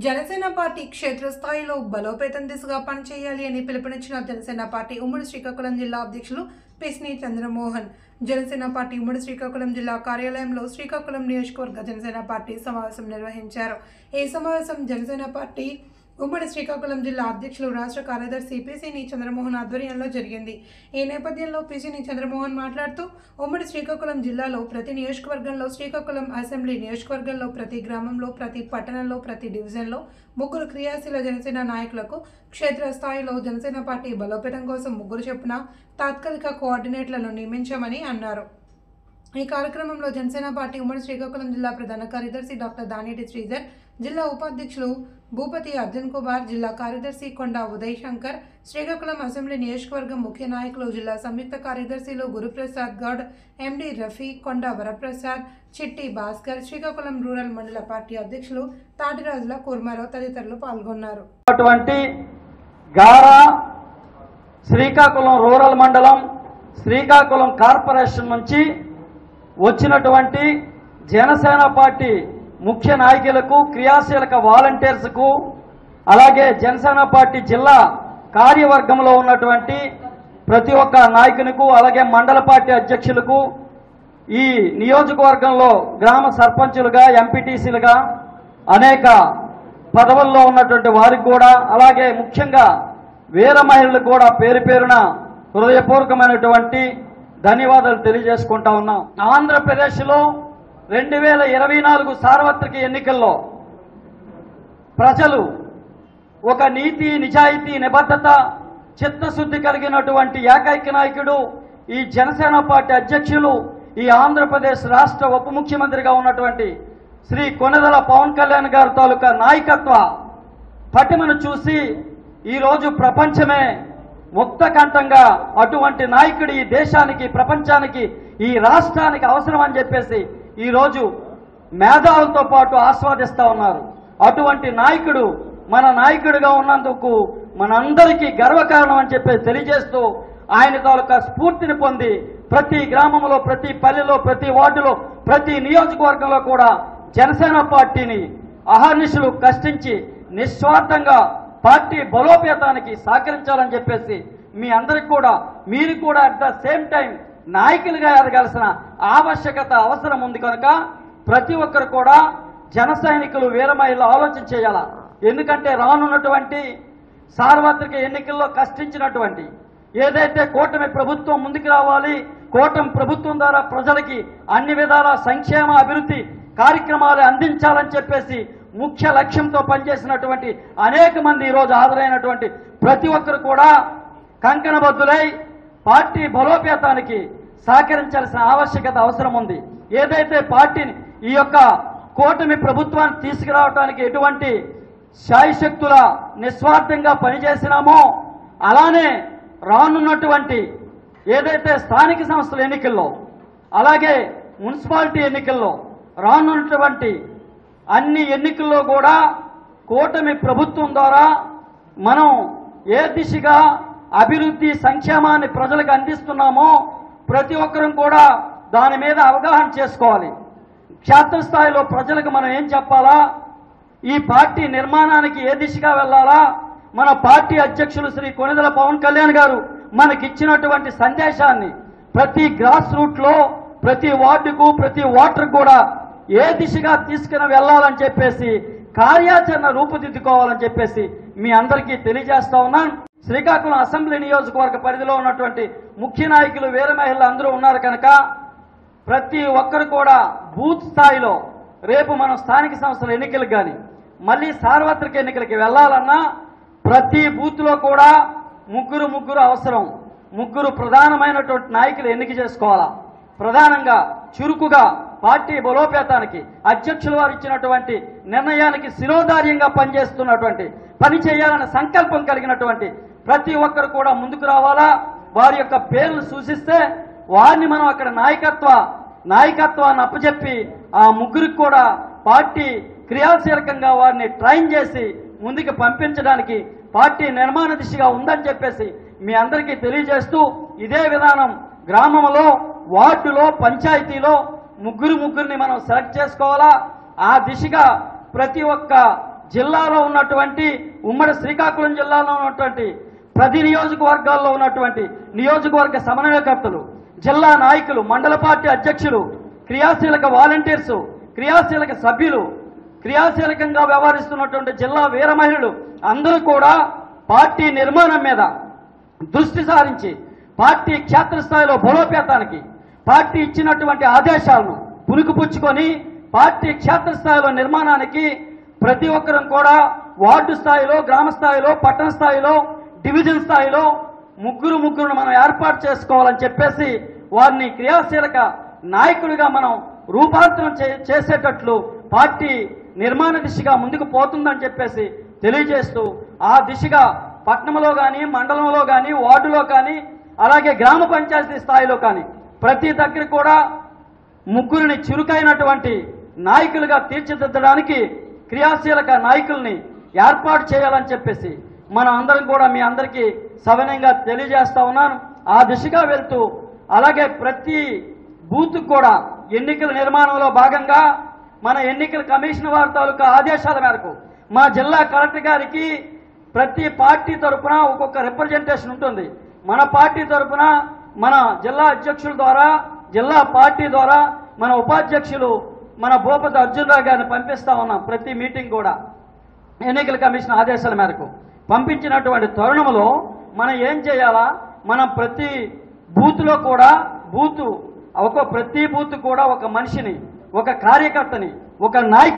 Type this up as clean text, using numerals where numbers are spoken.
Janasena party క్షేత్రస్థాయిలో బలోపేతం దిశగా పనిచేయాలి అని పిలుపునిచ్చిన జనసేన పార్టీ ఉమ్మడి శ్రీకాకుళం జిల్లా అధ్యక్షులు పిస్ని చంద్రమోహన్ జనసేన పార్టీ ఉమ్మడి శ్రీకాకుళం జిల్లా కార్యాలయంలో శ్రీకాకుళం నియోజకవర్గ జనసేన పార్టీ సమావేశం నిర్వహించారు। ఈ సమావేశం జనసేన పార్టీ ఉమ్మడి శ్రీకాకుళం జిల్లా అధ్యక్షులు రాష్ట్ర కార్యదర్శి పిసిని చంద్రమోహన్ ఆధ్వర్యంలో జరిగింది। ఈ నేపథ్యంలో పిసిని చంద్రమోహన్ మాట్లాడుతూ ఉమ్మడి శ్రీకాకుళం జిల్లాలో ప్రతి నియోజకవర్గంలో శ్రీకాకుళం అసెంబ్లీ నియోజకవర్గంలో ప్రతి గ్రామంలో ప్రతి పట్టణంలో ప్రతి డివిజన్లో ముగ్గురు క్రియాశీల జనసేన నాయకులకు క్షేత్రస్థాయిలో జనసేన పార్టీ బలోపేతం కోసం ముగ్గురు చొప్పున తాత్కాలిక కోఆర్డినేటర్లను నియమించామని అన్నారు। ఈ కార్యక్రమంలో జనసేన పార్టీ ఉమ్మడి శ్రీకాకుళం జిల్లా ప్రధాన కార్యదర్శి డాక్టర్ దానేటి శ్రీధర్, జిల్లా ఉపాధ్యక్షులు భూపతి అర్జున్ కుమార్, జిల్లా కార్యదర్శి కొండ ఉదయ్ శంకర్, శ్రీకాకుళం అసెంబ్లీ నియోజకవర్గం ముఖ్య నాయకులు జిల్లా సంయుక్త కార్యదర్శులు గురుప్రసాద్ గౌడ్, ఎండి రఫీ, కొండ వరప్రసాద్, చిట్టి భాస్కర్, శ్రీకాకుళం రూరల్ మండల పార్టీ అధ్యక్షులు తాటిరాజుల కుర్మారావు తదితరులు పాల్గొన్నారు। శ్రీకాకుళం రూరల్ మండలం శ్రీకాకుళం కార్పొరేషన్ నుంచి వచ్చినటువంటి జనసేన పార్టీ ముఖ్య నాయకులకు, క్రియాశీలక వాలంటీర్స్కు, అలాగే జనసేన పార్టీ జిల్లా కార్యవర్గంలో ఉన్నటువంటి ప్రతి ఒక్క నాయకునికు, అలాగే మండల పార్టీ అధ్యక్షులకు, ఈ నియోజకవర్గంలో గ్రామ సర్పంచులుగా, ఎంపీటీసీలుగా అనేక పదవుల్లో ఉన్నటువంటి వారికి కూడా, అలాగే ముఖ్యంగా వీర మహిళలకు కూడా పేరు పేరున హృదయపూర్వకమైనటువంటి ధన్యవాదాలు తెలియజేసుకుంటా ఉన్నాం। ఆంధ్రప్రదేశ్లో 2024 సార్వత్రిక ఎన్నికల్లో ప్రజలు ఒక నీతి, నిజాయితీ, నిబద్ధత, చిత్తశుద్ధి కలిగినటువంటి ఏకైక నాయకుడు ఈ జనసేన పార్టీ అధ్యక్షులు, ఈ ఆంధ్రప్రదేశ్ రాష్ట్ర ఉప ముఖ్యమంత్రిగా ఉన్నటువంటి శ్రీ కొణిదెల పవన్ కళ్యాణ్ గారి తాలూకా నాయకత్వ పటిమను చూసి ఈరోజు ప్రపంచమే ముక్తకంఠంగా అటువంటి నాయకుడు ఈ దేశానికి, ప్రపంచానికి, ఈ రాష్ట్రానికి అవసరం అని చెప్పేసి ఈరోజు మేధావులతో పాటు ఆస్వాదిస్తూ ఉన్నారు। అటువంటి నాయకుడు మన నాయకుడిగా ఉన్నందుకు మనందరికీ గర్వకారణం అని చెప్పేసి తెలియజేస్తూ ఆయన తాలూకా స్ఫూర్తిని పొంది ప్రతి గ్రామంలో, ప్రతి పల్లెలో, ప్రతి వార్డులో, ప్రతి నియోజకవర్గంలో కూడా జనసేన పార్టీని అహర్నిశలు కష్టించి నిస్వార్థంగా పార్టీ బలోపేతానికి సహకరించాలని చెప్పేసి మీ అందరికి కూడా, మీరు కూడా అట్ ద సేమ్ టైం నాయకులుగా ఎదగాల్సిన ఆవశ్యకత, అవసరం ఉంది కనుక ప్రతి ఒక్కరు కూడా జన సైనికులు, వీర మహిళలు ఆలోచన చేయాల। ఎందుకంటే రానున్నటువంటి సార్వత్రిక ఎన్నికల్లో కష్టించినటువంటి ఏదైతే కూటమి ప్రభుత్వం ముందుకు రావాలి, కూటమి ప్రభుత్వం ద్వారా ప్రజలకి అన్ని విధాల సంక్షేమ, అభివృద్ధి కార్యక్రమాలు అందించాలని చెప్పేసి ముఖ్య లక్ష్యంతో పనిచేసినటువంటి అనేక మంది ఈరోజు హాజరైనటువంటి ప్రతి ఒక్కరు కూడా కంకణబద్దులై పార్టీ బలోపేతానికి సహకరించాల్సిన ఆవశ్యకత, అవసరం ఉంది। ఏదైతే పార్టీని, ఈ యొక్క కూటమి ప్రభుత్వాన్ని తీసుకురావడానికి ఎటువంటి శాయశక్తుల నిస్వార్థంగా పనిచేసినామో అలానే రానున్నటువంటి ఏదైతే స్థానిక సంస్థల ఎన్నికల్లో, అలాగే మున్సిపాలిటీ ఎన్నికల్లో, రానున్నటువంటి అన్ని ఎన్నికల్లో కూడా కూటమి ప్రభుత్వం ద్వారా మనం ఏ దిశగా అభివృద్ధి, సంక్షేమాన్ని ప్రజలకు అందిస్తున్నామో ప్రతి ఒక్కరూ కూడా దాని మీద అవగాహన చేసుకోవాలి। క్షేత్రస్థాయిలో ప్రజలకు మనం ఏం చెప్పాలా, ఈ పార్టీ నిర్మాణానికి ఏ దిశగా వెళ్లాలా, మన పార్టీ అధ్యక్షులు శ్రీ కొణిదెల పవన్ కళ్యాణ్ గారు మనకిచ్చినటువంటి సందేశాన్ని ప్రతి గ్రాస్ రూట్లో, ప్రతి వార్డుకు, ప్రతి ఓటర్కు కూడా ఏ దిశగా తీసుకుని వెళ్లాలని చెప్పేసి కార్యాచరణ రూపుదిద్దుకోవాలని చెప్పేసి మీ అందరికీ తెలియజేస్తా ఉన్నాను। శ్రీకాకుళం అసెంబ్లీ నియోజకవర్గ పరిధిలో ఉన్నటువంటి ముఖ్య నాయకులు, వీర మహిళలు అందరూ ఉన్నారు కనుక ప్రతి ఒక్కరు కూడా బూత్ స్థాయిలో రేపు మనం స్థానిక సంస్థల ఎన్నికలకు కానీ మళ్ళీ సార్వత్రిక ఎన్నికలకి వెళ్లాలన్నా ప్రతి బూత్లో కూడా ముగ్గురు అవసరం। ముగ్గురు ప్రధానమైనటువంటి నాయకులు ఎన్నిక చేసుకోవాలా। ప్రధానంగా చురుకుగా పార్టీ బలోపేతానికి అధ్యక్షుల వారు ఇచ్చినటువంటి నిర్ణయానికి శిరోధార్యంగా పనిచేస్తున్నటువంటి, పని చేయాలన్న సంకల్పం కలిగినటువంటి ప్రతి ఒక్కరు కూడా ముందుకు రావాలా। వారి యొక్క పేర్లు సూచిస్తే వారిని మనం అక్కడ నాయకత్వాన్ని అప్పచెప్పి ఆ ముగ్గురికి కూడా పార్టీ క్రియాశీలకంగా వారిని ట్రైన్ చేసి ముందుకు పంపించడానికి పార్టీ నిర్మాణ దిశగా ఉందని చెప్పేసి మీ అందరికీ తెలియజేస్తూ, ఇదే విధానం గ్రామంలో, వార్డులో, పంచాయతీలో ముగ్గురిని మనం సెలెక్ట్ చేసుకోవాలా। ఆ దిశగా ప్రతి ఒక్క జిల్లాలో ఉన్నటువంటి ఉమ్మడి శ్రీకాకుళం జిల్లాలో ఉన్నటువంటి 10 నియోజకవర్గాల్లో ఉన్నటువంటి నియోజకవర్గ సమన్వయకర్తలు, జిల్లా నాయకులు, మండల పార్టీ అధ్యక్షులు, క్రియాశీలక వాలంటీర్సు, క్రియాశీలక సభ్యులు, క్రియాశీలకంగా వ్యవహరిస్తున్నటువంటి జిల్లా వీర మహిళలు అందరూ కూడా పార్టీ నిర్మాణం మీద దృష్టి సారించి పార్టీ క్షేత్రస్థాయిలో బలోపేతానికి పార్టీ ఇచ్చినటువంటి ఆదేశాలను పుణుకుపుచ్చుకొని పార్టీ క్షేత్రస్థాయిలో నిర్మాణానికి ప్రతి ఒక్కరూ కూడా వార్డు స్థాయిలో, గ్రామ స్థాయిలో, పట్టణ స్థాయిలో, డివిజన్ స్థాయిలో ముగ్గురును మనం ఏర్పాటు చేసుకోవాలని చెప్పేసి వారిని క్రియాశీలక నాయకుడిగా మనం రూపాంతరం చేసేటట్లు పార్టీ నిర్మాణ దిశగా ముందుకు పోతుందని చెప్పేసి తెలియజేస్తూ ఆ దిశగా పట్టణంలో కానీ, మండలంలో కానీ, వార్డులో కానీ, అలాగే గ్రామ పంచాయతీ స్థాయిలో కానీ ప్రతి దగ్గర కూడా ముగ్గురిని చురుకైనటువంటి నాయకులుగా తీర్చిదిద్దడానికి క్రియాశీలక నాయకుల్ని ఏర్పాటు చేయాలని చెప్పేసి మనం అందరం కూడా మీ అందరికీ సవినయంగా తెలియజేస్తా ఉన్నాను. ఆ దిశగా వెళ్తూ అలాగే ప్రతి బూత్ కూడా ఎన్నికల నిర్మాణంలో భాగంగా మన ఎన్నికల కమిషన్ వారి తాలూకా ఆదేశాల మేరకు మా జిల్లా కలెక్టర్ గారికి ప్రతి పార్టీ తరఫున ఒక్కొక్క రిప్రజెంటేషన్ ఉంటుంది. మన పార్టీ తరఫున మన జిల్లా అధ్యక్షుల ద్వారా, జిల్లా పార్టీ ద్వారా మన ఉపాధ్యక్షులు మన భూపతి అర్జునరావు గారిని పంపిస్తా ఉన్నాం. ప్రతి మీటింగ్ కూడా ఎన్నికల కమిషన్ ఆదేశాల మేరకు పంపించినటువంటి తరుణంలో మనం ఏం చేయాలా, మనం ప్రతి బూత్లో కూడా ప్రతి బూత్ కూడా ఒక మనిషిని, ఒక కార్యకర్తని, ఒక నాయకుని